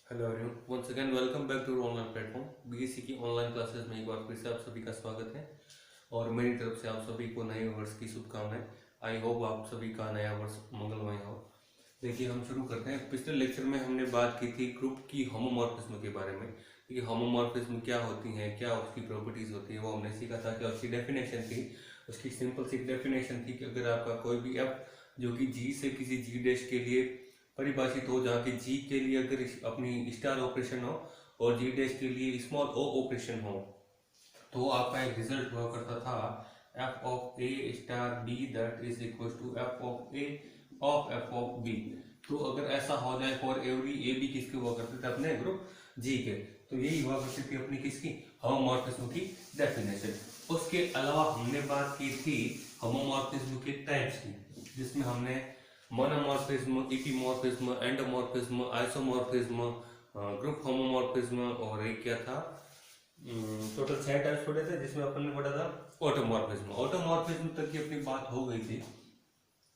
Hello everyone, once again welcome back to online platform BSc की online classes में एक बार फिर से आप सभी का स्वागत है। और मेरी तरफ से आप सभी को नए वर्ष की शुभकामनाएं। आई होप आप सभी का नया वर्ष मंगलमय हो। देखिए, हम शुरू करते हैं। पिछले लेक्चर में हमने बात की थी ग्रुप की होमोमॉर्फिज्म के बारे में। देखिए, होमोमॉर्फिज्म क्या होती हैं, क्या उसकी प्रॉपर्टीज होती है, वो हमने सीखा था। क्या उसकी डेफिनेशन थी? उसकी सिंपल सी डेफिनेशन थी कि अगर आपका कोई भी एफ जो कि जी से किसी जी डैश के लिए परिभाषित हो, जहाँ की जी के लिए अगर अपनी स्टार ऑपरेशन हो और जी डैश के लिए स्मॉल ओ ऑपरेशन हो, तो आपका एक रिजल्ट हुआ करता था F of A star B that is equal to F of A of F of B. तो अगर ऐसा हो जाए फॉर एवरी ए बी, किसके हुआ करते थे? अपने ग्रुप जी के। तो यही हुआ करती थी अपनी किसकी? होमोमॉर्फिज्म की डेफिनेशन। उसके अलावा हमने बात की थी होमोमॉर्फिज्म के टाइप्स की, जिसमें हमने मोनोमॉर्फिज्म, इपीमॉर्फिज्म, एंडोमॉर्फिज्म, आइसोमॉर्फिज्म, ग्रुप होमोमॉर्फिज्म और एक क्या था, टोटल 6 टाइप्स पढ़े थे, जिसमें अपन ने पढ़ा था ऑटोमॉर्फिज्म। ऑटोमॉर्फिज्म तक की अपनी बात हो गई थी।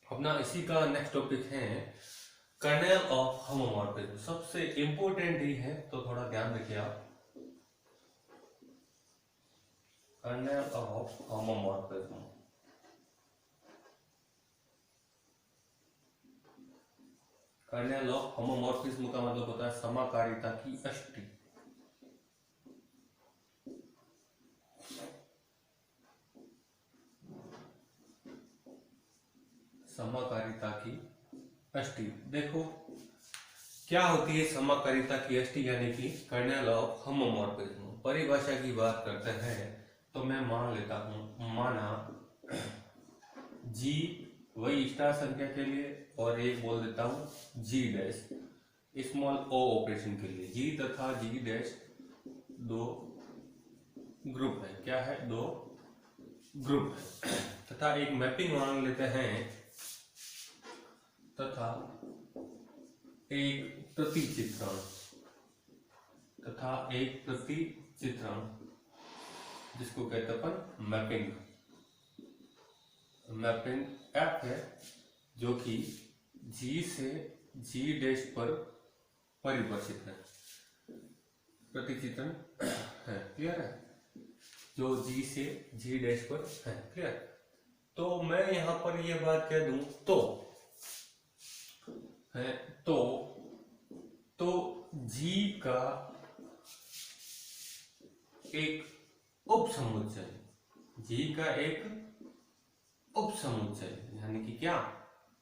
अपना इसी का नेक्स्ट टॉपिक है कर्नेल ऑफ होमोमॉर्फिज्म। सबसे इंपॉर्टेंट ही है, तो थोड़ा ध्यान रखिए आप। Kernel of homomorphism, kernel of homomorphism का मतलब होता है समाकारिता की अष्टी। समाकारिता की अष्टी। देखो, क्या होती है समाकारिता की अष्टी, यानी कि कर्नेल ऑफ होमोमॉर्फिज्म। परिभाषा की बात करते हैं तो मैं मान लेता हूं, माना जी वही स्टार संख्या के लिए और एक बोल देता हूं जी डैश स्मॉल ओ ऑपरेशन के लिए। जी तथा जी डैश दो ग्रुप है। क्या है? दो ग्रुप है। तथा एक मैपिंग मान लेते हैं, तथा एक प्रतिचित्रण, तथा एक प्रतिचित्रण जिसको कहते हैं अपन मैपिंग। मैपिंग एफ है जो कि जी से जी डैश पर परिभाषित है। प्रतिचित्रण है, क्लियर है? जो जी से जी डैश पर है, क्लियर? तो मैं यहां पर ये बात कह दूं तो है, तो जी का एक उपसमुच्चय, जी का एक उपसमुच्चय यानी कि क्या?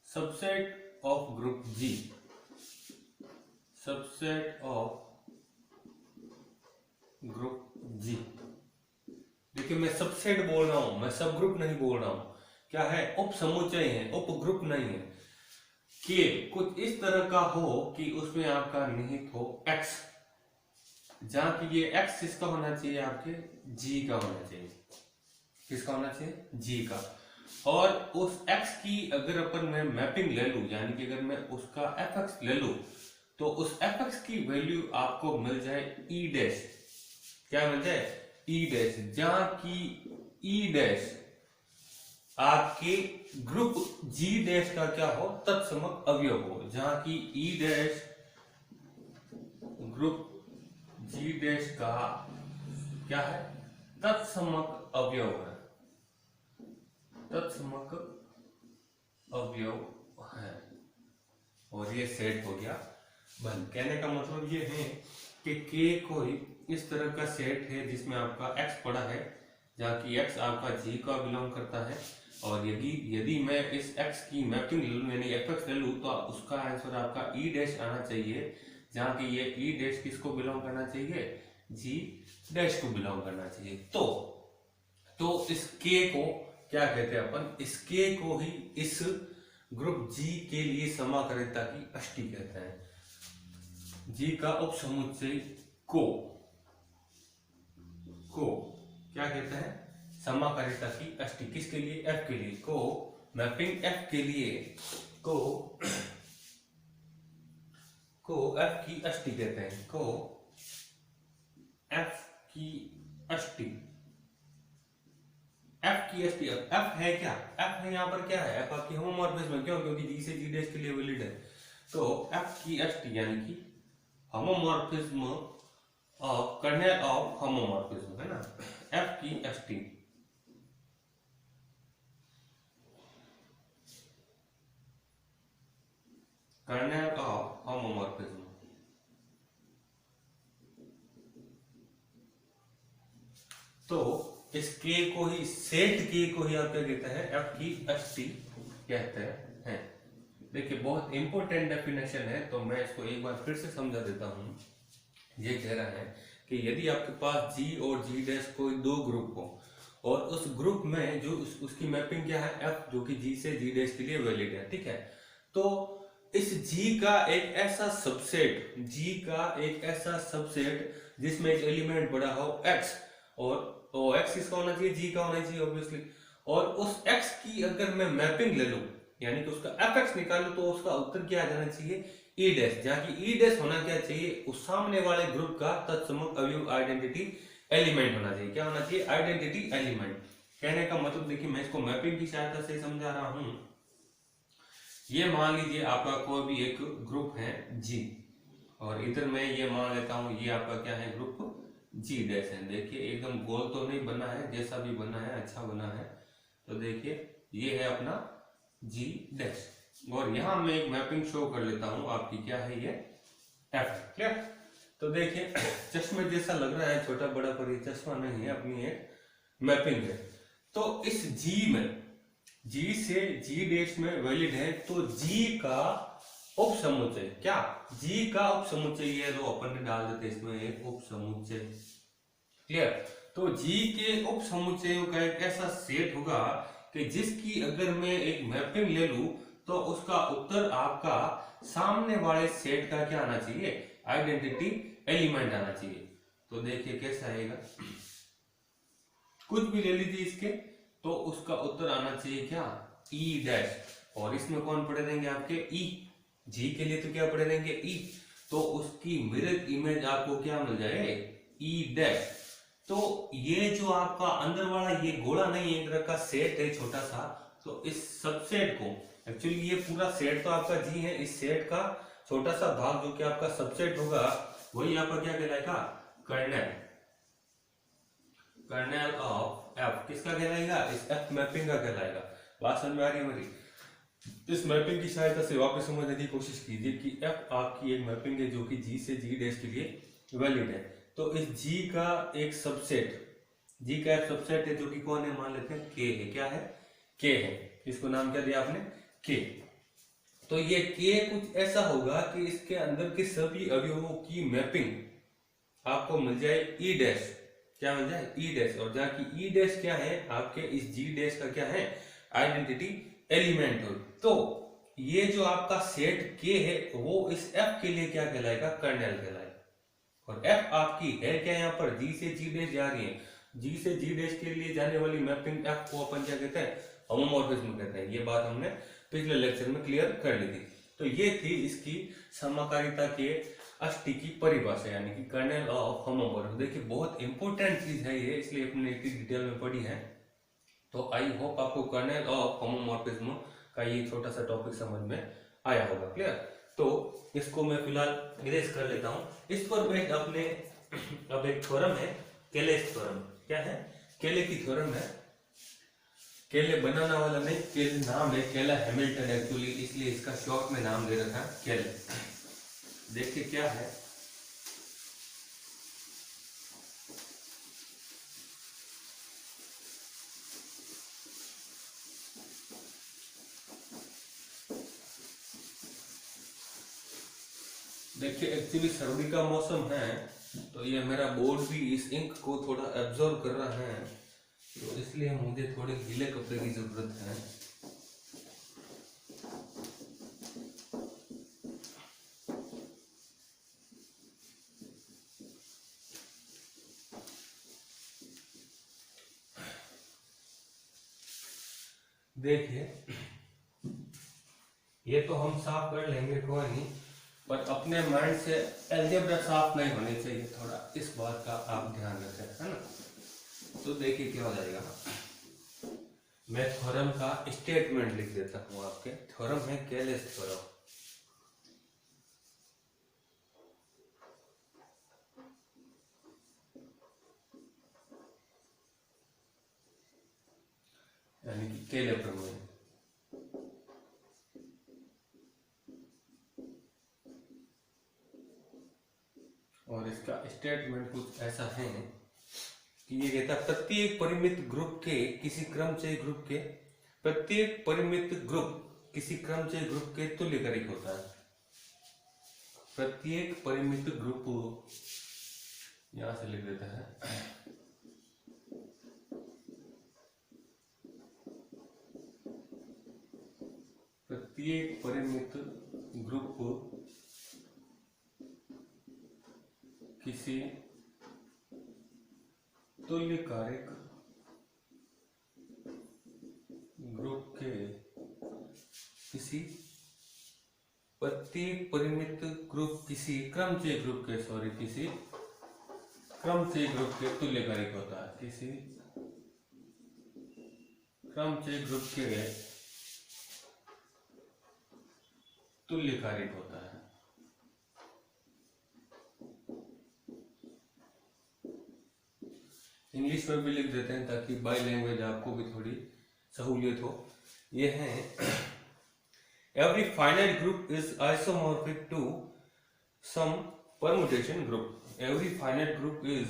Subset of group G, subset of group G. देखिए, मैं सबसेट बोल रहा हूं, मैं सब ग्रुप नहीं बोल रहा हूं। क्या है? उपसमुच्चय है, उपग्रुप नहीं है। कि कुछ इस तरह का हो कि उसमें आपका निहित हो एक्स, जहां की ये एक्स किसका होना चाहिए? आपके जी का होना चाहिए। किसका होना चाहिए? जी का। और उस x की अगर अपन मैं मैपिंग ले लूं, यानी कि अगर मैं उसका fx ले लूं, तो उस fx की वैल्यू आपको मिल जाए e डैश। क्या मिल जाए? e डैश, जहां की e डैश आपके ग्रुप g डैश का क्या हो? तत्समक अवयव हो। जहां की e dash group g dash का क्या है? तत्समक अवयव है, तत्समक अवयव है। और ये सेट हो गया बंद। कहने का मतलब ये है कि के कोई इस तरह का सेट है जिसमें आपका x पड़ा है, जहाँ की x आपका g का बिलोंग करता है। और यदि यदि मैं इस x की मैपिंग ले लूँ, यानी fx ले लूँ, तो उसका आंसर आपका e डैश आना चाहिए, जहाँ की ये e डैश किसको बिलोंग करना चाहिए? g डैश को बिलोंग करना चाहिए। तो इस k को क्या कहते हैं अपन? इस k को ही इस ग्रुप जी के लिए समाकारिता की अष्टी कहते हैं। जी का उपसमुच्चय को क्या कहते हैं? समाकारिता की अष्टी। किसके लिए? एफ के लिए। को मैपिंग एफ के लिए को एफ की अष्टी कहते हैं। को एफ की अष्टी, एफ की एष्टी। एफ है क्या? एफ है यहाँ पर क्या है? एफ आपकी होमोमॉर्फिज्म है। क्यों? क्योंकि जी से जी डैश के लिए वैलिड है। तो एफ की एष्टी यानी कि homomorphism of kernel of homomorphism, है ना, एफ की S T, kernel of homomorphism. तो इस के को ही, सेट के को ही आप क्या कहते हैं, एफ की एस टी कहते हैं। देखिए बहुत इंपॉर्टेंट डेफिनेशन है, तो मैं इसको एक बार फिर से समझा देता हूं। ये कह रहा है कि यदि आपके पास G और G डैश कोई दो ग्रुप हो और उस ग्रुप में जो उसकी मैपिंग क्या है, F, जो कि G से G डैश के लिए वैलिड है, ठीक है। तो इस G का एक ऐसा सबसेट, G का एक ऐसा सबसेट जिसमें एक एलिमेंट बड़ा हो X, और X किसका होना चाहिए, G का होना चाहिए ऑब्वियसली, और उस X की अगर मैं मैपिंग ले लूं, यानी कि उसका fx निकालूं, तो उसका उत्तर क्या आ जाना चाहिए, ई डैश, जहां की ई डैश होना क्या चाहिए, उस सामने वाले ग्रुप का तत्समक अवयव आइडेंटिटी एलिमेंट होना चाहिए। क्या होना चाहिए, आइडेंटिटी एलिमेंट। कहने का मतलब देखिए मैं इसको मैपिंग की सहायता से समझा रहा हूं। ये मान लीजिए आपका कोई भी एक ग्रुप है G, और इधर मैं ये मान लेता हूं ये आपका क्या है, ग्रुप G डैश है। देखिए एकदम गोल तो नहीं बना है, जैसा भी बना है अच्छा बना है। तो देखिए ये है अपना G डैश, और यहां मैं एक मैपिंग शो कर लेता हूं आपकी, क्या है ये, F, क्लियर। तो देखिए चश्मे जैसा लग रहा है छोटा बड़ा, पर ये चश्मा नहीं है, अपनी एक मैपिंग है। तो इस G में, G से G डैश में वैलिड है, तो G का उप समुच्चय, क्या, G का उप समुच्चय, ये जो अपन ने डाल देते इसमें एक उप समुच्चय, क्लियर। तो G के उप समुच्चयों का एक ऐसा सेट होगा कि जिसकी अगर मैं एक मैपिंग ले लूं, तो उसका उत्तर आपका सामने वाले सेट का क्या आना चाहिए, आइडेंटिटी एलिमेंट आना चाहिए। तो देखिए कैसा आएगा, कुछ भी ले लीजिए इसके, तो उसका उत्तर आना चाहिए क्या, ई डैश, और इसमें कौन पड़े रहेंगे आपके, ई, जी के लिए तो क्या पड़े रहेंगे, ई, तो उसकी मिरर इमेज आपको क्या मिल जाए, ई डैश। तो ये जो आपका अंदर वाला ये गोला नहीं है, एक तरह का सेट है छोटा सा, तो इस सबसेट को, एक्चुअली ये पूरा सेट तो आपका जी है, इस सेट का छोटा सा भाग जो कि आपका सबसेट होगा, वही आपका क्या कहलाएगा, कर्नेल, कर्नेल ऑफ एफ, किसका कहलाएगा, इस एफ मैपिंग का कहलाएगा। बात समझ में आ रही है मेरी। इस मैपिंग की सहायता से वापस समझने की कोशिश कीजिए कि एफ आपकी एक मैपिंग है जो कि जी से जी डैश के लिए वैलिड है। तो इस जी का एक सबसेट, जी का एक सबसेट है जो कि कौन है, मान लेते हैं के है, क्या है, के है, इसको नाम क्या दिया आपने, के। तो ये के कुछ ऐसा होगा कि इसके अंदर के सभी अवयवों की मैपिंग आपको मिल जाए ई डैश, क्या मिल जाए, ई डैश, और जहाँ की ई डैश क्या है आपके इस जी डैश का क्या है, आइडेंटिटी एलिमेंट हो। तो ये जो आपका सेट के है वो इस एफ के लिए क्या कहलाएगा, कर्नेल कहलाएगा। और एफ आपकी है क्या, यहाँ पर जी से जी डैश जा रही है, जी से जी डैश के लिए जाने वाली मैपिंग एफ को अपन क्या कहते हैं, होमोमॉर्फिज्म कहते हैं। ये बात हमने पिछले लेक्चर में क्लियर कर ली थी। तो ये थी इसकी समाकारिता के अष्टी की परिभाषा, यानी कि कर्नेल ऑफ होमोमॉर्फिज्म। देखिए बहुत इंपॉर्टेंट चीज है ये, इसलिए अपने इतनी डिटेल में पढ़ी है। तो आई होप आपको कर्नेल ऑफ होमोमॉर्फिज्म का ये छोटा सा टॉपिक समझ में आया होगा, क्लियर। तो इसको मैं फिलहाल इरेज कर लेता हूं। इस पर बेस्ड अपने अब एक थ्योरम है, केलेस थ्योरम। क्या है, केले की थ्योरम है। केले बनाना वाला नहीं, केले नाम है, केला हैमिल्टन एक्चुअली, इसलिए इसका शॉर्ट में नाम दे रखा है केले। देखिए क्या है, देखिए एक्चुअली सर्दी का मौसम है, तो ये मेरा बोर्ड भी इस इंक को थोड़ा एब्जॉर्ब कर रहा है, तो इसलिए मुझे थोड़े गीले कपड़े की जरूरत है। देखिए ये तो हम साफ कर लेंगे, कोई नहीं, पर अपने माइंड से अलजेब्रा साफ नहीं होनी चाहिए, थोड़ा इस बात का आप ध्यान रखें, है ना। तो देखिए क्या हो जाएगा, मैं थ्योरम का स्टेटमेंट लिख देता हूं आपके। थ्योरम है केलेस थ्योरम। यानी कि केले प्रमेय। और इसका स्टेटमेंट कुछ ऐसा है कि ये कहता है प्रत्येक परिमित ग्रुप के किसी क्रमचय ग्रुप के प्रत्येक परिमित ग्रुप किसी क्रमचय ग्रुप के तुल्यकालिक होता है। प्रत्येक परिमित ग्रुप, यहां से लिख देता है, प्रत्येक परिमित ग्रुप किसी तुल्यकालिक ग्रुप के किसी प्रत्येक परिमित ग्रुप किसी क्रमचय ग्रुप के किसी क्रमचय ग्रुप के तुल्यकालिक होता है। किसी क्रमचय ग्रुप के तुल्यकालिक होता है। इंग्लिश में भी लिख देते हैं ताकि बाय लैंग्वेज आपको भी थोड़ी सहूलियत हो। ये है every finite group is isomorphic to some permutation group. Every finite group is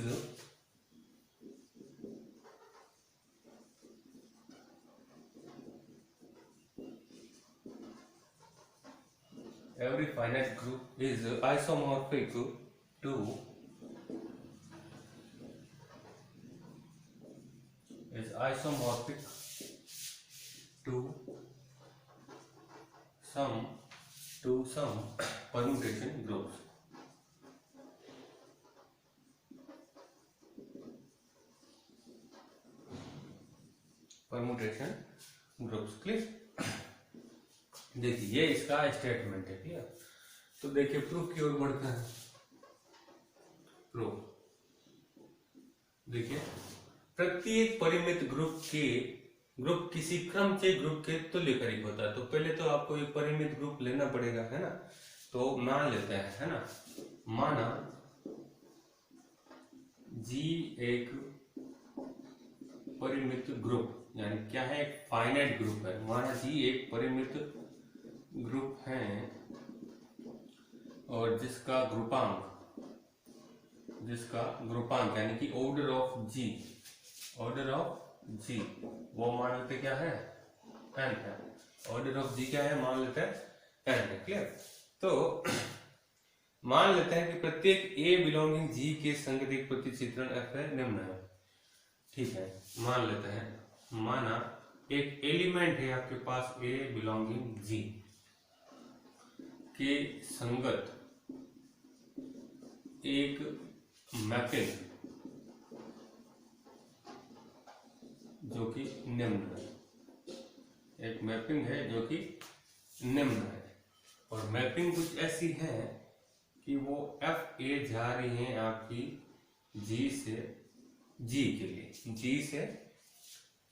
isomorphic to some permutation groups. Permutation groups clear. देखिए ये इसका स्टेटमेंट है क्लियर। तो देखिए प्रूफ की ओर बढ़ते हैं। प्रूफ देखिए प्रत्येक परिमित ग्रुप किसी क्रमचय ग्रुप के तुल्यकालिक होता है। तो पहले तो आपको एक परिमित ग्रुप लेना पड़ेगा, है ना। तो मान लेते हैं, है ना, माना जी एक परिमित ग्रुप, यानी क्या है, एक फाइनाइट ग्रुप है। माना जी एक परिमित ग्रुप है और जिसका ग्रुपांक यानी कि ऑर्डर ऑफ जी वो मान लेते क्या है, n है। ऑर्डर ऑफ जी क्या है, मान लेते हैं n है क्लियर। तो मान लेते हैं कि प्रत्येक a बिलोंगिंग g के संगतिक प्रतिचित्रण f है, निम्न है। ठीक है, मान लेते हैं, माना एक एलिमेंट है आपके पास a बिलोंगिंग g के संगत एक मैपिंग जो कि निम्न है, एक मैपिंग है जो कि निम्न है। और मैपिंग कुछ ऐसी है कि वो एफ ए जा रही है आपकी जी से जी के लिए, जी से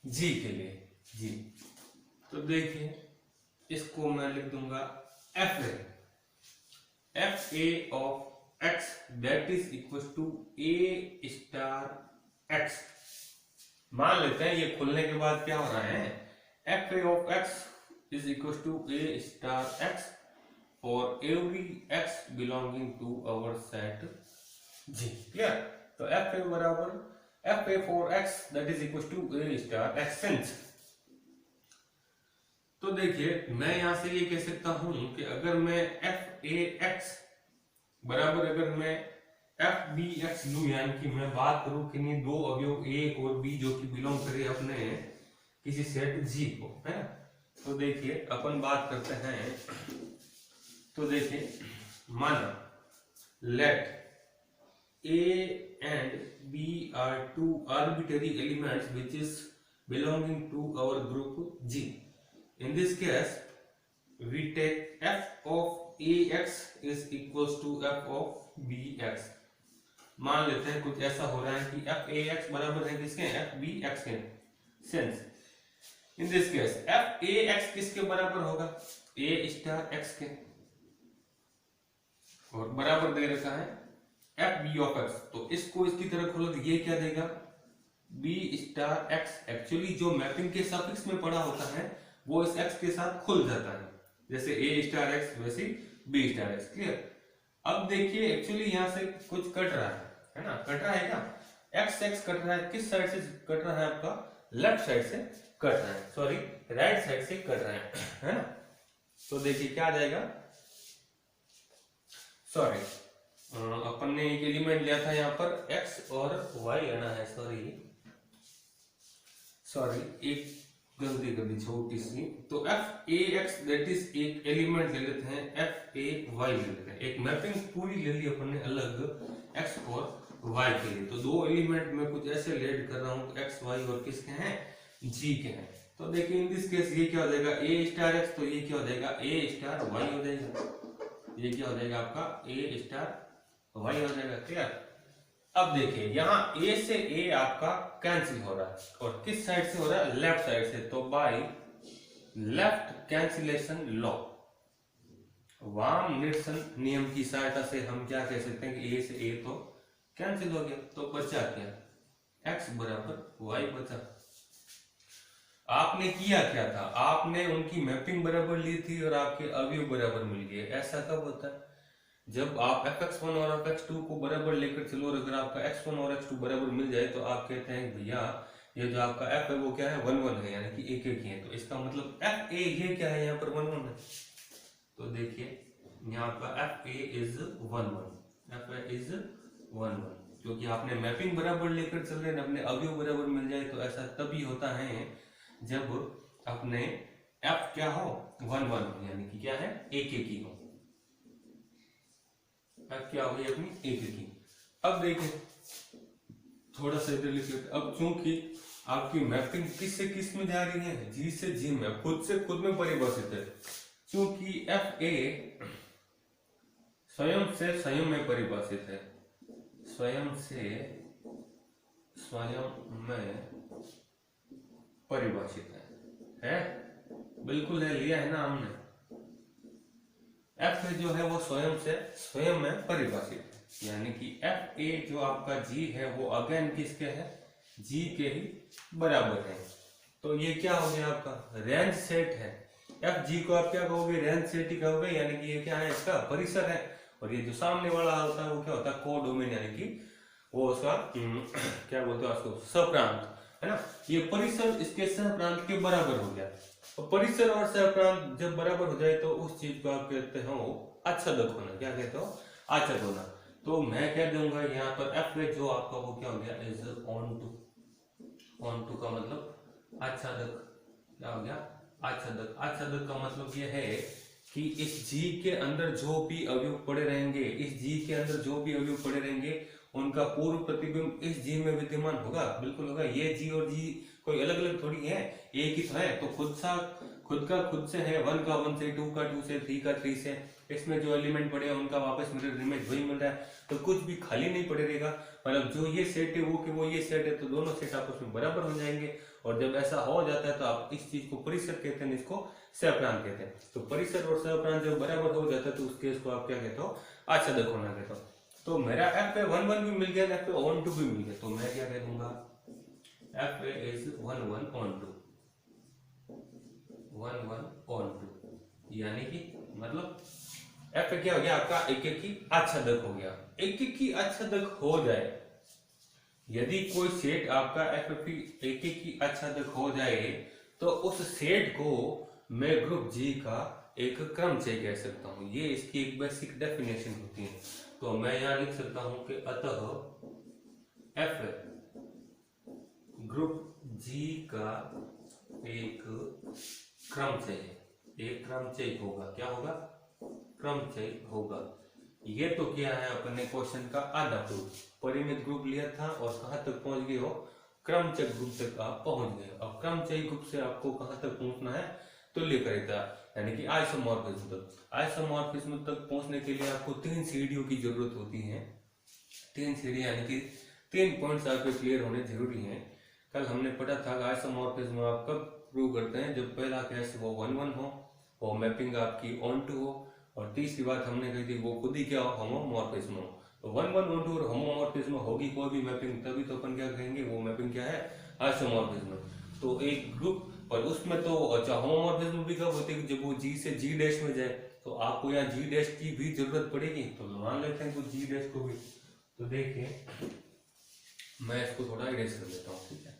जी के लिए जी। तो देखिए इसको मैं लिख दूंगा F A of X that is equal to A star X. मान लेते हैं ये खुलने के बाद क्या हो रहा है, F A of X is equal to A star X for every X belonging to our set G. Clear. तो एफ ए बराबर F A for X that is equal to A star X since. तो देखिए मैं यहां से ये कह सकता हूं कि अगर मैं एफ ए एक्स बराबर अगर मैं एफ बी एक्स लू, यानी कि मैं बात करूं कि नहीं दो अवयव ए और बी जो कि बिलोंग करे अपने किसी सेट जी को, है ना। तो देखिए अपन बात करते हैं। तो देखिए माना let A and B are two arbitrary elements which is belonging to our group G. In this case, we take f of ax is equals to f of bx। मान लेते हैं कुछ ऐसा हो रहा है कि f ax बराबर है किसके, f bx के। Since in this case f ax किसके बराबर होगा, a स्टार x के, और बराबर दे रखा है f b of x। तो इसको इसकी तरह खोलो तो ये क्या देगा, बी स्टार एक्स, एक्चुअली जो मैपिंग के सफिक्स में पड़ा होता है वो इस एक्स के साथ खुल जाता है, जैसे ए स्टार एक्स वैसे बी स्टार एक्स। क्लियर। अब देखिए एक्चुअली यहाँ से कुछ कट रहा है ना, कट रहा है क्या, एक्स एक्स कट रहा है, किस साइड से कट रहा है आपका, लेफ्ट साइड से कट रहा है, सॉरी राइट साइड से कट रहा है ना। तो देखिए क्या आ जाएगा, सॉरी अपन ने एक एलिमेंट लिया था यहाँ पर x और y लेना है, सॉरी एक गलती कर दी छोटी सी, तो F A x that is एक एलिमेंट ले लेते हैं, एफ ए वाई ले लेते हैं, एक मैपिंग पूरी ले ली अपन ने अलग एक्स और वाई के लिए। तो दो एलिमेंट में कुछ ऐसे लेड कर रहा हूँ, एक्स वाई और किसके हैं, जी के हैं। तो देखिए इन दिस केस ये क्या हो जाएगा, ए स्टार एक्स, तो ये क्या हो जाएगा, ए स्टार वाई हो जाएगा, ये क्या हो जाएगा आपका ए स्टार वाई हो जाएगा। क्लियर। अब देखिए यहाँ ए से ए आपका कैंसिल हो रहा है और किस साइड से हो रहा है, लेफ्ट साइड से, तो बाय लेफ्ट कैंसिलेशन लॉ, वाम निरसन नियम की सहायता से हम क्या कह सकते हैं कि ए से ए तो कैंसिल हो गया, तो बचा क्या, x बराबर y बचा। आपने किया क्या था, आपने उनकी मैपिंग बराबर ली थी और आपके अवयव बराबर मिल गए। ऐसा कब होता है, जब आप fx1 और fx2 को बराबर लेकर चलो और अगर आपका x1 और x2 बराबर मिल जाए तो आप कहते हैं भैया ये जो आपका f है वो क्या है, 1 1 है, यानी कि एक एक ही है। तो इसका मतलब f a ये क्या है, यहाँ पर 1 1 है। तो देखिए यहाँ पर f a is 1 1, f a is 1 1, क्योंकि आपने मैपिंग बराबर लेकर चल रहे हैं, अपने अवयव बराबर मिल जाए। तो ऐसा तभी होता है जब अपने f क्या हो, 1 1 हो, यानी कि क्या है, एक एक ही हो, f क्या होगी अपनी एक एक ही। अब देखिए थोड़ा सा इधर लिखिए, अब चूंकि आपकी मैपिंग किस से किस में जा रही है, जी से जी में, खुद से खुद में परिभाषित है, क्योंकि एफ ए स्वयं से स्वयं में परिभाषित है, स्वयं से स्वयं में परिभाषित है बिल्कुल है, लिया है ना हमने। एफ जो है वो स्वयं से स्वयं में परिभाषित है, यानी कि एफ ए जो आपका जी है वो अगेन किसके है, जी के ही बराबर है। तो ये क्या हो गया आपका रेंज सेट है, एफ जी को आप क्या कहोगे, रेंज सेट ही कहोगे, यानी कि ये क्या है, इसका परिसर है। और ये जो सामने वाला होता है वो क्या होता है, कोडोमेन, यानी कि वो उसका क्या बोलते हैं उसको, सप्रांत है ना। ये परिसर इसके सहप्रांत के बराबर हो गया। तो परिसर और सहप्रांत जब बराबर हो जाए तो उस चीज को आप कहते हो आच्छादक होना। क्या कहते हो, आच्छादक होना। तो मैं कह दूंगा यहाँ पर एफ जो आपका वो क्या हो गया, is onto. Onto का मतलब आच्छादक, क्या हो गया, आच्छादक। आच्छादक का मतलब ये है कि इस जी के अंदर जो भी अवयव पड़े रहेंगे, इस जी के अंदर जो भी अवयव पड़े रहेंगे उनका पूर्व प्रतिबिंब इस जी में विद्यमान होगा, बिल्कुल होगा। ये जी और जी कोई अलग अलग थोड़ी है, एक ही तो है। तो खुद का खुद से है, 1 का 1 से, 2 का 2 से, 3 का 3 से, इसमें जो एलिमेंट पड़े हैं उनका वापस मिरर इमेज वही मिल रहा है। तो कुछ भी खाली नहीं पड़े रहेगा, मतलब जो ये सेट है वो कि वो ये सेट है, तो दोनों सेट आपस में बराबर हो जाएंगे। और जब ऐसा हो जाता है तो आप इस चीज को परिसर कहते हैं, इसको सहप्रांत कहते हैं। तो परिसर और सहप्रांत जब बराबर हो जाता है तो उसके इसको आप क्या कहते हो, आच्छादक होना कहते हो। तो मेरा एफ ए 1 1 भी मिल गया, एफ ए ऑन टू भी मिल गया, तो मैं क्या कह दूंगा, F A is 1 1 onto, 1 1 onto, यानी कि मतलब एफ ए क्या हो गया आपका एक एक ही आच्छादक हो गया। एक एक ही आच्छादक हो जाए, यदि कोई सेट आपका एफ एक एक ही आच्छादक हो जाए तो उस सेट को मैं ग्रुप जी का एक क्रम से कह सकता हूं। ये इसकी एक बेसिक डेफिनेशन होती है। तो मैं यहां लिख सकता हूं कि अतः एफ ग्रुप जी का एक क्रम से है, एक क्रम से होगा। क्या होगा, क्रम से होगा। ये तो क्या है अपने क्वेश्चन का आधा प्रूफ। परिमित ग्रुप लिया था और कहां तक पहुंच गए हो, क्रमचय ग्रुप तक आप पहुंच गए। अब क्रमचय ग्रुप से आपको कहां तक पहुंचना है, तुल्य करेगा, यानी कि आइसोमॉर्फिज्म तक। आइसोमॉर्फिज्म तक पहुंचने के लिए आपको 3 सीढ़ियों की जरूरत होती है। 3 सीढ़ी यानी कि 3 पॉइंट्स आपके क्लियर होने जरूरी हैं। कल हमने पढ़ा था आइसोमॉर्फिज्म आप कब प्रूव करते हैं, जब पहला केस वो 1 1 हो, वो मैपिंग आपकी ऑन टू हो, और तीसरी बात हमने कही थी वो खुद ही क्या हो, होमोमॉर्फिज्म हो। 1 1 और होमोमॉर्फिज्म होगी कोई भी मैपिंग, तभी तो अपन क्या कहेंगे वो मैपिंग क्या है, आइसोमॉर्फिज्म। तो एक ग्रुप पर उसमें तो अच्छा होमोमॉर्फिज्म भी कब होती है, जब वो जी से जी डैश में जाए, तो आपको यहाँ जी डैश की भी जरूरत पड़ेगी, तो मान लेते हैं कुछ जी डैश को भी। तो देखिए मैं इसको थोड़ा इरेज कर लेता हूँ, ठीक है।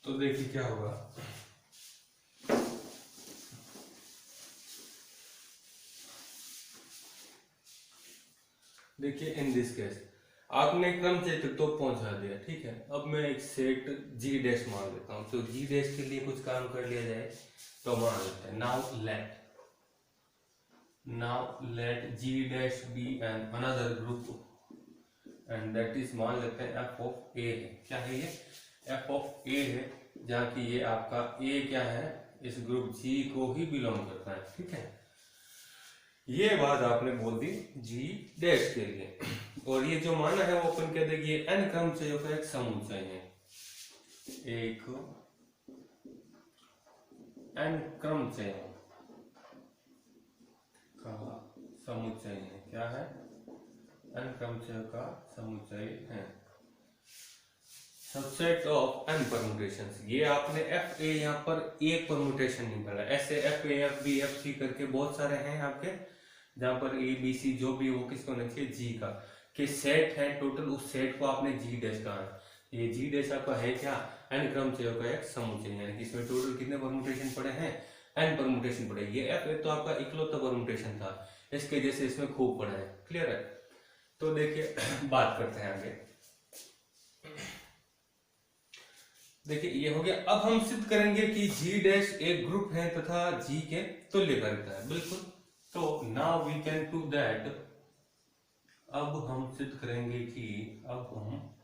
तो देखिए क्या होगा, देखिए इन दिस केस आपने क्रम चय तक तो पहुंचा दिया, ठीक है। अब मैं एक सेट जी डैश मान लेता हूं, तो जी डैश के लिए कुछ काम कर लिया जाए, तो मान लेते हैं now let G dash be an another group and that is, मान लेते हैं एफ ऑफ ए है। क्या है ये, एफ ऑफ ए है, जहाँ की ये आपका ए क्या है, इस ग्रुप जी को ही बिलोंग करता है, ठीक है। ये बात आपने बोल दी जी डैश के लिए, और ये जो माना है वो अपन कहते हैं कि एन क्रम चयों का एक समुच्चय है, एक एन क्रम चयों का समुच्चय है। क्या है, एन क्रम चयों का समुच्चय है, सबसेट ऑफ एन परमुटेशंस। ये आपने एफ ए यहाँ पर एक परमुटेशन निकाला, ऐसे F A F B F C करके बहुत सारे हैं आपके, जहां पर ए बी सी जो भी वो किसको होना चाहिए, जी का, कि सेट है टोटल, उस सेट को आपने जी डैश कहा है। ये जी डैश आपका है क्या, एन क्रम चयों का एक समुच्चय, यानी कि इसमें टोटल कितने परमुटेशन पड़े हैं, एन परमुटेशन पड़े। ये एफ ए तो आपका इकलौता परमुटेशन था, इसके जैसे इसमें खूब पड़ा है, क्लियर है। तो देखिए बात करते हैं आगे। देखिए ये हो गया। अब हम सिद्ध करेंगे कि जी डैश एक ग्रुप है तथा जी के तुल्यकालिक है, बिल्कुल। तो now we can do that, अब हम सिद्ध करेंगे कि, अब हम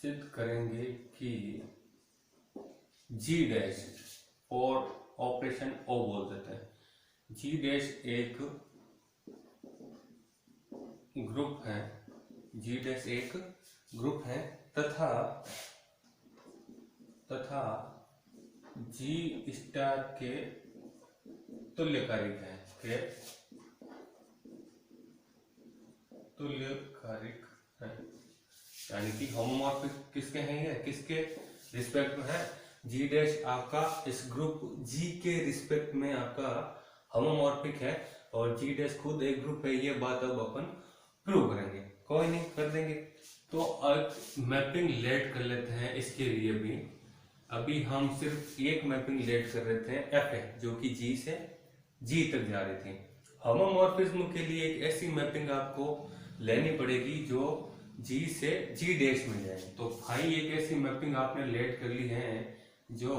सिद्ध करेंगे कि जी डैश और ऑपरेशन ओ बोल देते हैं, जी डैश एक ग्रुप है, जी डैश एक ग्रुप है तथा जी स्टार के तुल्यकालिक है, के तुल्यकालिक है, यानी कि होमोमॉर्फिक किसके हैं, ये किसके रिस्पेक्ट में है, जी डैश आपका इस ग्रुप जी के रिस्पेक्ट में आपका होमोमॉर्फिक है, और जी डैश खुद एक ग्रुप है। ये बात अब अपन प्रूव करेंगे, कोई नहीं कर देंगे। तो अब मैपिंग लेट कर लेते हैं इसके लिए भी। अभी हम सिर्फ एक मैपिंग लेट कर रहे थे एफ है, जो कि जी से जी तक जा रही थी। होमोमॉर्फिज्म के लिए एक ऐसी मैपिंग आपको लेनी पड़ेगी जो जी से जी डैश में जाए। तो भाई एक ऐसी मैपिंग आपने लेट कर ली है जो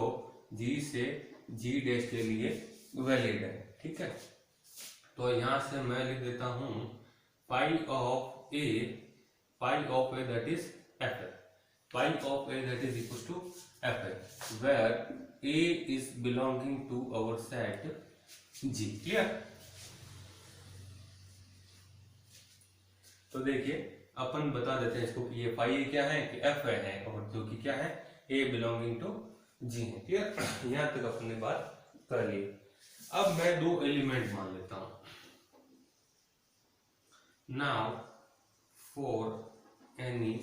जी से जी डैश के लिए वैलिड है, ठीक है। तो यहां से मैं लिख देता हूं पाई of A that is f, pi of a that is equals to f, where a is belonging to our set g, clear। तो देखिए अपन बता देते हैं इसको कि ये पाई क्या है कि f है, और जो कि क्या है a belonging to g है, क्लियर। यहां तक अपन ने बात कर ली। अब मैं दो एलिमेंट मान लेता हूं। Now for any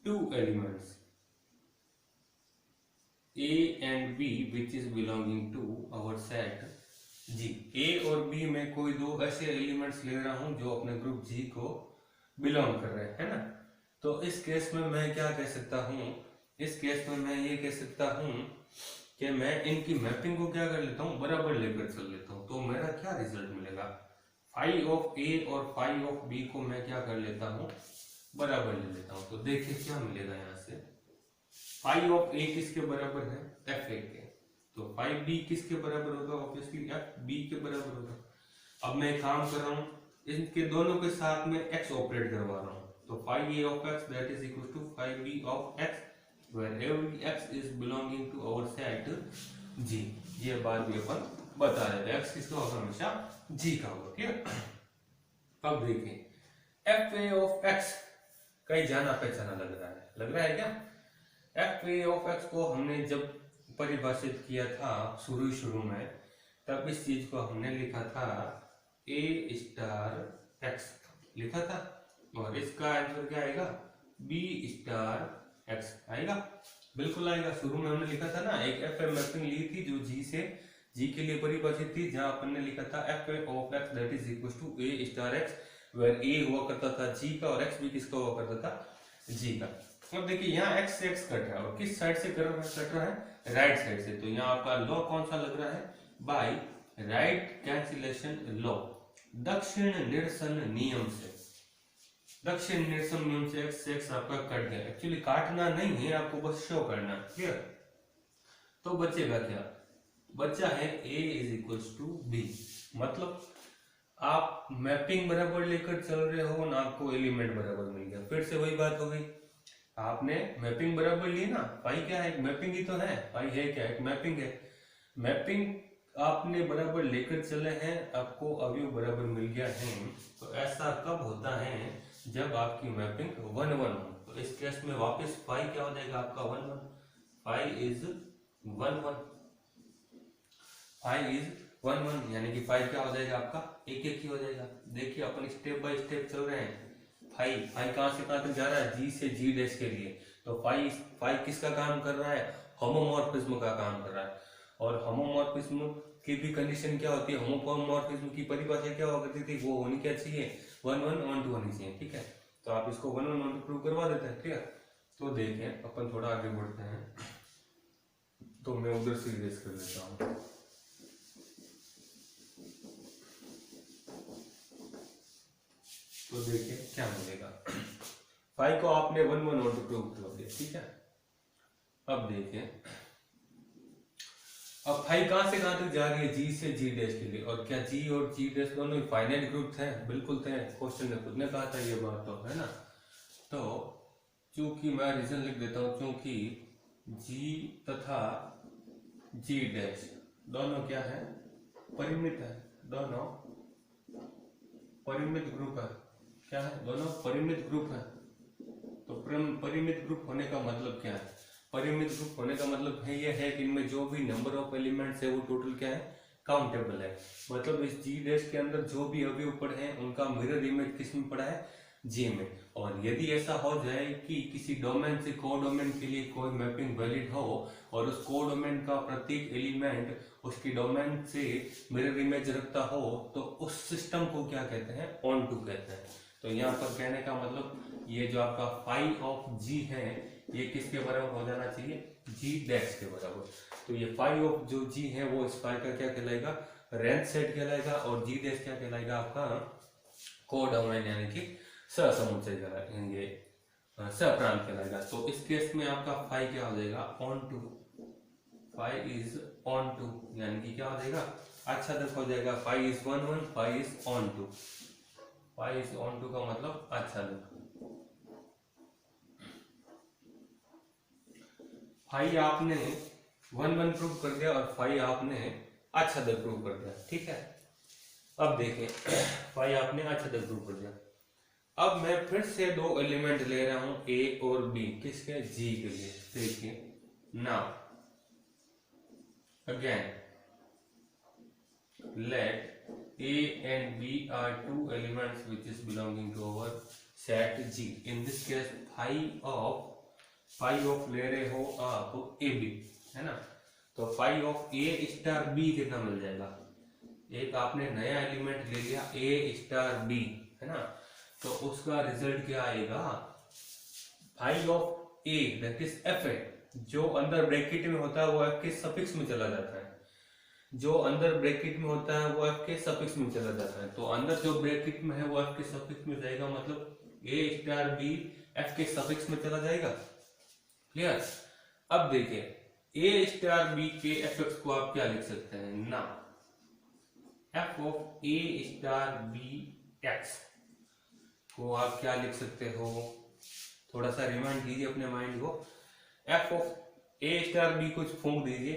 two elements A and B which is belonging to our set G, A और B में कोई दो ऐसे एलिमेंट्स ले रहा हूं जो अपने ग्रुप G को बिलोंग कर रहे हैं, है ना। तो इस केस में मैं क्या कह सकता हूं, इस केस में मैं ये कह सकता हूं कि मैं इनकी मैपिंग को क्या कर लेता हूं, बराबर लेकर चल लेता हूं। तो मेरा क्या रिजल्ट मिलेगा, फाई ऑफ ए और फाई ऑफ बी को मैं क्या कर लेता हूं, बराबर ले लेता हूं। तो देखिए क्या मिलेगा, यहां से फाई ऑफ ए किसके बराबर है, एफ ए के। तो 5b किसके बराबर होगा? ऑब्वियसली fb के बराबर होगा। अब मैं एक काम कर रहा हूँ, इनके दोनों के साथ में x ऑपरेट करवा रहा हूँ, तो 5a of x that is equal to 5b of x where every x is belonging to our set g। ये बात भी अपन बता रहे थे, x किसका होगा? हमेशा g का होगा। ठीक है, अब देखिए fa ऑफ x कहीं जाना पहचाना लग रहा है क्या? fa ऑफ x को हमने जब परिभाषित किया था शुरू में, तब इस चीज को हमने लिखा था a स्टार x लिखा था, और इसका आंसर क्या आएगा? b स्टार x आएगा, बिल्कुल आएगा। शुरू में हमने लिखा था ना, एक एफ मैपिंग ली थी जो g के लिए परिभाषित थी, जहां अपन ने लिखा था fa of x that is equal to a star x, where a हुआ करता था g का और x भी किसका हुआ करता था? g का। अब देखिए यहाँ x से x कट रहा है, और किस साइड से कट रहा है? राइट साइड से। तो यहाँ आपका लॉ कौन सा लग रहा है? बाय राइट कैंसिलेशन लॉ, दक्षिण निरसन नियम से। दक्षिण निरसन नियम से x आपका कट गया। एक्चुअली काटना नहीं है, आपको बस शो करना। क्लियर? तो बचेगा क्या? बचा है a is equal to b। मतलब आप मैपिंग बराबर लेकर चल रहे हो ना, आपको एलिमेंट बराबर मिल गया। फिर से वही बात हो गई, आपने मैपिंग बराबर ली ना, पाई क्या है? मैपिंग ही तो है। पाई है क्या? एक मैपिंग है। मैपिंग आपने बराबर लेकर चले हैं, आपको अवयव बराबर मिल गया है। तो ऐसा कब होता है? जब आपकी मैपिंग 1 1 हो। तो इस केस में वापस पाई क्या हो जाएगा आपका? 1 1। पाई इज 1 1, पाई इज 1 1, यानी कि पाई क्या हो जाएगा आपका? 1 1 ही हो जाएगा। देखिए अपन स्टेप बाय स्टेप चल रहे हैं। फाई कहां से कहां तक जा रहा है? जी से जी डैश के लिए। तो फाई किसका काम कर रहा है? होमोमॉर्फिज्म का काम कर रहा है। और होमोमॉर्फिज्म की भी कंडीशन क्या होती है? होमोमॉर्फिज्म की परिभाषा क्या हुआ करती थी? वो होनी क्या चाहिए? 1 1 1 2 होनी चाहिए। ठीक है, तो आप इसको 1 1 1 2 प्रूव करवा देते हैं। ठीक है, तो देखें अपन थोड़ा आगे बढ़ते हैं, तो मैं उधर से इरेज कर देता हूँ। तो देखिए क्या मिलेगा। फाइव को आपने 1 1 1 2 प्रूव कर दिया। ठीक है, अब देखिए, अब फाइव कहां से कहां तक जा रही है? जी से जी डैश के लिए। और क्या जी और जी डैश दोनों ही फाइनाइट ग्रुप थे? बिल्कुल थे, क्वेश्चन ने खुद ने कहा था ये बात, तो है ना। तो चूंकि मैं रीजन लिख देता हूं, क्योंकि जी तथा जी डैश दोनों क्या है? परिमित है। दोनों परिमित ग्रुप है। क्या है? दोनों परिमित ग्रुप है। तो परिमित ग्रुप होने का मतलब क्या है? परिमित ग्रुप होने का मतलब है ये है कि इनमें जो भी नंबर ऑफ एलिमेंट्स है वो टोटल क्या है? काउंटेबल है। मतलब इस जी डैश के अंदर जो भी अवयव पड़े हैं उनका मिरर इमेज किस में पड़ा है? जी में। और यदि ऐसा हो जाए कि किसी डोमेन से कोडोमेन के लिए कोई मैपिंग वैलिड हो और उस कोडोमेन का प्रत्येक एलिमेंट उसकी डोमेन से मिरर इमेज रखता हो, तो उस सिस्टम को क्या कहते हैं? ऑन टू कहते हैं। तो यहाँ पर कहने का मतलब ये जो आपका फाइव ऑफ जी है ये किसके बराबर हो जाना चाहिए? जी डैश के बराबर। तो ये फाइव ऑफ जो जी है वो इस फाइव का क्या कहलाएगा? रेंज सेट कहलाएगा। और जी डैश क्या कहलाएगा? आपका कोडोमेन यानी कि समुच्चय कहलाएंगे, सप्रांत कहलाएगा। तो इस केस में आपका फाइव क्या हो जाएगा? Onto. Five is onto यानी कि क्या हो जाएगा? अच्छा तक हो जाएगा। Five is 1 1, five is onto. Five is onto का मतलब अच्छा तक। फाइव आपने 1 1 प्रूव कर दिया और फाइव आपने अच्छा तक प्रूव कर दिया। ठीक है, अब देखें, फाइव आपने अच्छा तक प्रूव कर दिया। अब मैं फिर से दो एलिमेंट ले रहा हूं, ए और बी। किसके? जी के लिए। देखिए, now again let A and B are two elements which is belonging to our set G. In this case five of ले रहे हो आप ए बी, है ना। तो five of A star B कितना मिल जाएगा? एक आपने नया एलिमेंट ले लिया ए स्टार बी, है ना। तो उसका रिजल्ट क्या आएगा? Five of A that is F A, जो अंदर ब्रैकेट में होता है वो एफ के सफिक्स में चला जाता है। जो अंदर ब्रैकेट में होता है वो एफ के सफिक्स में चला जाता है। तो अंदर जो ब्रैकेट में है वो एफ के सफिक्स में जाएगा, मतलब ए स्टार बी एफ के सफिक्स में चला जाएगा। क्लियर? अब देखिए, ए स्टार बी के एफ एक्स को आप क्या लिख सकते हैं ना, F of A star B X को आप क्या लिख सकते हो, थोड़ा सा रिमाइंड कीजिए अपने माइंड को। F of A star B को फूंक दीजिए,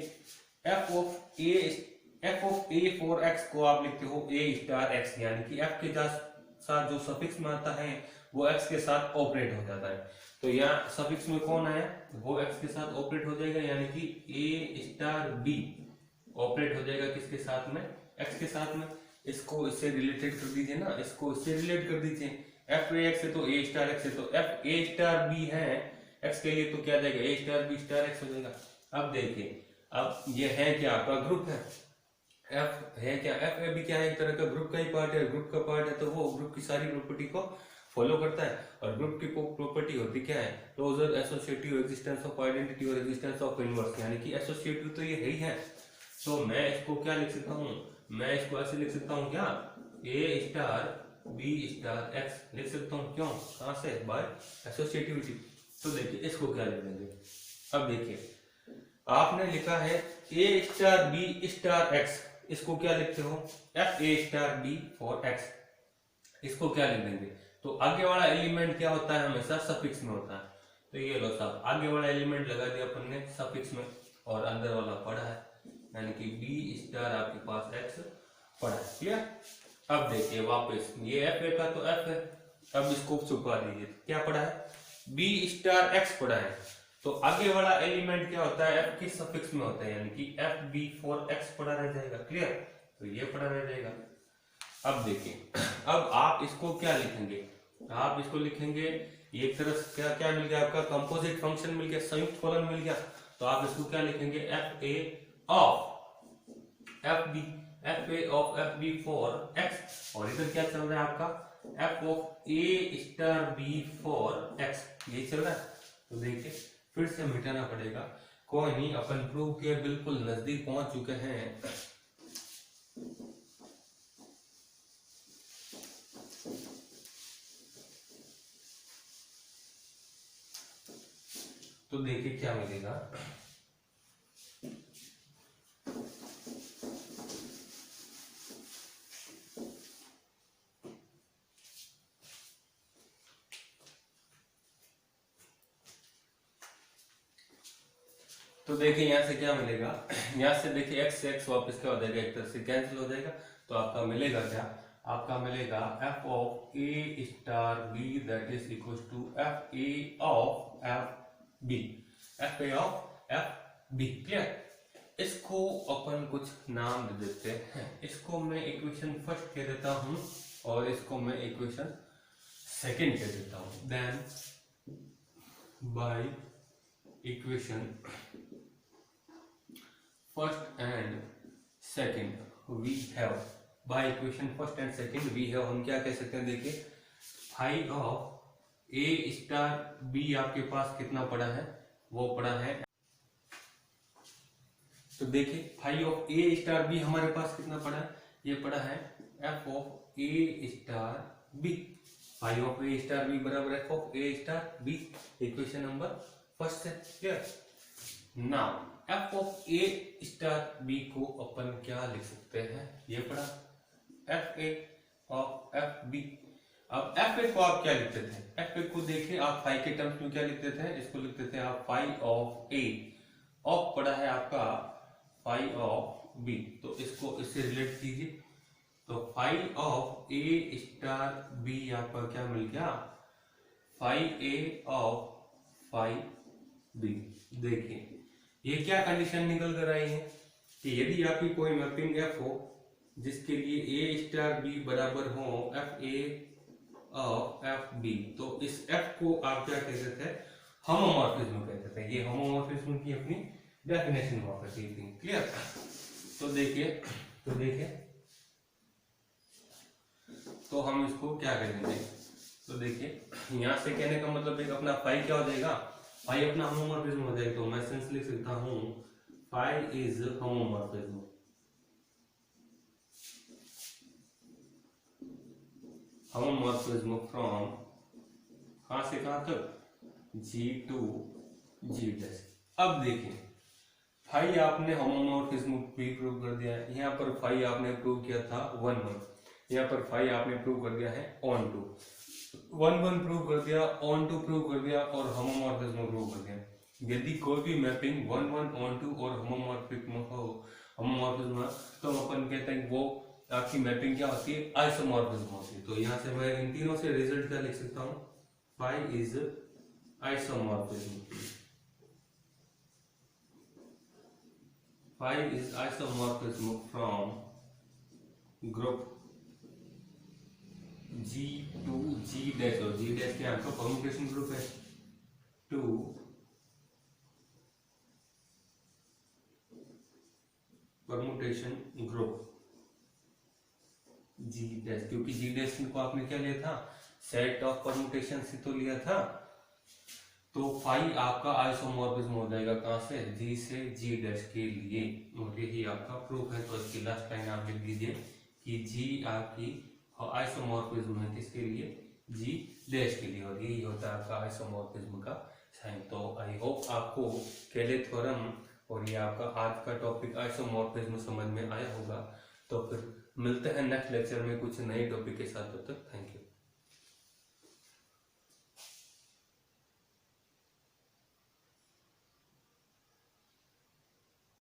F of A for X को आप लिखते हो ए स्टार एक्स, यानी कि एफ के साथ जो सफिक्स में आता है वो एक्स के साथ ऑपरेट हो जाता है। तो यहाँ सफिक्स में कौन आया, वो एक्स के साथ ऑपरेट हो जाएगा, यानी कि ए स्टार बी ऑपरेट हो जाएगा किसके साथ में, एक्स के साथ में। इसको इससे रिलेटेड कर दीजिए ना, इसको इससे रिलेट कर दीजिए, एफ ए एक्स है तो ए स्टार एक्स है, तो एफ ए स्टार बी है एक्स के लिए तो क्या जाएगा ए स्टार बी स्टार एक्स हो जाएगा। अब देखिए, अब ये है क्या, आपका ग्रुप है, एफ है क्या, एफ ए बी क्या है, एक तरह का ग्रुप का ही पार्ट है, ग्रुप का पार्ट है तो वो ग्रुप की सारी प्रॉपर्टी को फॉलो करता है। और ग्रुप की प्रॉपर्टी होती क्या है, closure associative existence of identity और एग्जिस्टेंस ऑफ इनवर्स, यानी कि एसोसिएटिव तो ये है ही है। तो मैं इसको क्या लिख सकता हूँ, मैं इसको ऐसे लिख सकता हूँ क्या, ए स्टार बी स्टार एक्स लिख सकता हूँ, क्यों, कहां से, बाय एसोसिएटिविटी। तो देखिए इसको क्या लिख देंगे, अब देखिए आपने लिखा है A star B star X, इसको क्या लिखते हो F A star B for X, इसको क्या लिख देंगे। तो आगे वाला एलिमेंट क्या होता है, हमेशा सफिक्स में होता है। तो ये लो साहब, आगे वाला एलिमेंट लगा दिया अपन ने सफिक्स में और अंदर वाला पड़ा है, यानी कि बी स्टार आपके पास एक्स पड़ा है, क्लियर। अब देखिए वापस ये एफ ए का तो एफ है, अब इसको छुपा दीजिए, क्या पड़ा है बी स्टार एक्स पड़ा है। तो आगे वाला एलिमेंट क्या होता है, एफ की सफिक्स में होता है, यानी कि एफ बी फॉर एक्स पड़ा रह जाएगा, क्लियर। तो ये पड़ा रह जाएगा। अब देखिए, अब आप इसको क्या लिखेंगे, आप इसको लिखेंगे एक तरफ क्या क्या मिल गया, आपका कंपोजिट फंक्शन मिल गया, संयुक्त फलन मिल गया। तो आप इसको क्या लिखेंगे, F A of F B, F A of F B for X, और इधर क्या चल रहा है आपका F of A star B for X, यही चल रहा है। तो देखिए फिर से मिटाना पड़ेगा, कोई नहीं, अपन प्रूव के बिल्कुल नजदीक पहुंच चुके हैं। तो देखिए क्या मिलेगा, तो देखिए यहां से क्या मिलेगा, यहां से देखिए एक्स से एक्स वापस क्या हो जाएगा, एक तरफ से कैंसिल हो जाएगा। तो आपका मिलेगा क्या, आपका मिलेगा F of A star B that is equal to F A of F B, F A of F B, clear. इसको अपन कुछ नाम दे देते हैं, इसको मैं इक्वेशन फर्स्ट कह देता हूं और इसको मैं इक्वेशन सेकंड कह देता हूं। Then by equation first and second we have, by equation first and second we have, हम क्या कह सकते हैं, देखिए phi of A star B आपके पास कितना पड़ा है, वो पड़ा है, तो देखिए phi of A star B हमारे पास कितना पड़ा है, ये पड़ा है F of A star B, phi of A star B बराबर F of A star B, equation number first से, clear. Now F of A star B को अपन क्या लिख सकते हैं, ये पड़ा F A of F B. अब एफ ए को आप क्या लिखते थे, एफ ए को देखिए आप फाई के टर्म्स में क्या लिखते थे, इसको लिखते थे आप फाई ऑफ ए, ऑफ पड़ा है आपका फाई ऑफ बी, तो इसको इससे रिलेट कीजिए। तो phi of A star B आपका क्या मिल गया, phi A of phi B. देखिए ये क्या कंडीशन निकल कर आई है कि यदि आपकी कोई मैपिंग एफ हो जिसके लिए ए स्टार बी बराबर हो F A of F B, तो इस एफ को आप क्या कहते थे, होमोमॉर्फिज्म कहते थे। ये होमोमॉर्फिज्म की अपनी डेफिनेशन हुआ करती थी, क्लियर। तो देखिए तो हम इसको क्या करेंगे, तो देखिए यहां से कहने का मतलब एक अपना फाई क्या हो जाएगा, फाई अपना होमोमॉर्फिज्म हो जाएगा। तो मैं सेंस लिख सकता हूं phi is homomorphism, homomorphism from कहां से कहां तक, जी टू जी डैश। अब देखिए फाई आपने होमोमॉर्फिज्म भी प्रूव कर दिया है। यहाँ पर फाई आपने प्रूव किया था 1-1, यहाँ पर फाई आपने प्रूव कर दिया है ऑन टू। 1-1 प्रूव कर दिया, ऑन टू प्रूव कर दिया और होमोमॉर्फिज्म प्रूव कर दिया। यदि कोई भी मैपिंग 1-1 ऑन टू और होमोमॉर्फिज्म तो अपन कहते हैं वो आपकी मैपिंग क्या होती है, आइसोमॉर्फिज्म होती है। तो यहाँ से मैं इन तीनों से रिजल्ट क्या लिख सकता हूँ, phi is isomorphism. Phi is isomorphism from group G to G dash, और G dash क्या आपका परम्यूटेशन ग्रुप है, to permutation group G dash, क्योंकि G dash को आपने क्या लिया था, सेट ऑफ परम्यूटेशन से तो लिया था। तो फाई आपका आइसोमॉर्फिज्म हो जाएगा कहां से, G से G डैश के लिए, और यही आपका प्रूफ है। तो इसकी लास्ट लाइन आप लिख दीजिए कि G आपकी आइसोमॉर्फिज्म है किसके लिए, G डैश के लिए, और यही होता है आपका आइसोमॉर्फिज्म का साइन। तो आई होप आपको केले थ्योरम और ये आपका आज का टॉपिक आइसोमॉर्फिज्म समझ में आया होगा। तो फिर मिलते हैं नेक्स्ट लेक्चर में कुछ नए टॉपिक के साथ, तब तक थैंक यू।